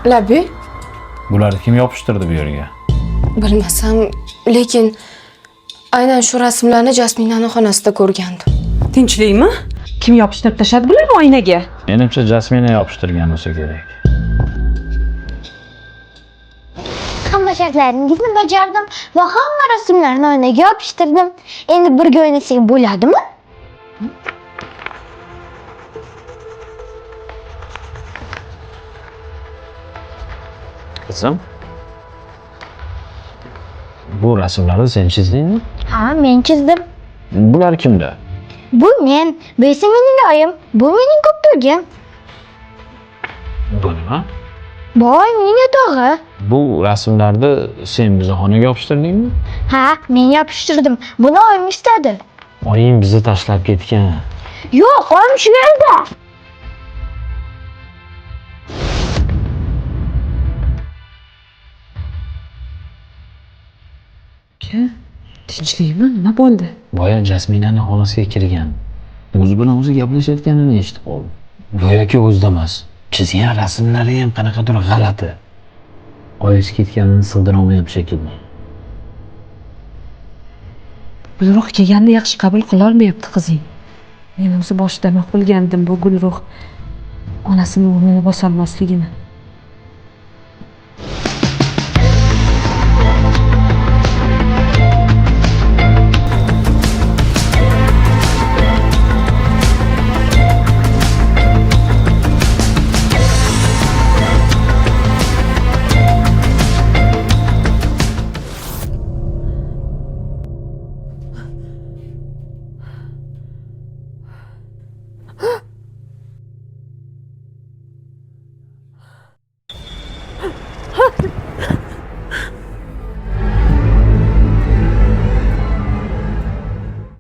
Labi? Bularni kim yopishtirdi bu yerga? Bilmasam, lekin aynan shu rasmlarni Jasminaning xonasida ko'rgandim. Tinchlikmi? Kim yopishtirib tashladi bularni oynaga? Menimcha Jasmina yopishtirgan bo'lsa kerak. Hamma shartlaringizni bajardim va hamma rasmlarni oynaga yopishtirdim. Endi birga o'ynasak bo'ladimi? Qizim, bu rasmlarni sen chizdingmi? Ha, men chizdim. Bular kimda? Bu men, bu esa mening oyim, bu mening ko'pigim. Bu nima? Bu oyimning yotog'i. Bu rasmlarni sen bizni xonaga yopishtirdingmi? Ha, men yopishtirdim. Buni oyim istadi. Oying bizni tashlab ketgan. Yo'q, oyim shu yerda. Tinchlikmi? Nima bo'ldi? Boya Jasminaning xonasiga kirgan. O'zi bilan o'zi gaplashayotganini eshitib qoldim. Go'yoki o'zida emas. Chizgan rasmlari ham qanaqadir g'alati. Oyisi ketganini sig'dira olmayapti shekilli. Gulruh kelganini yaxshi qabul qila olmayapti qizing. Men o'zi boshida ma'qul qilgandim bu Gulruh onasining o'rnini bosolmasligini.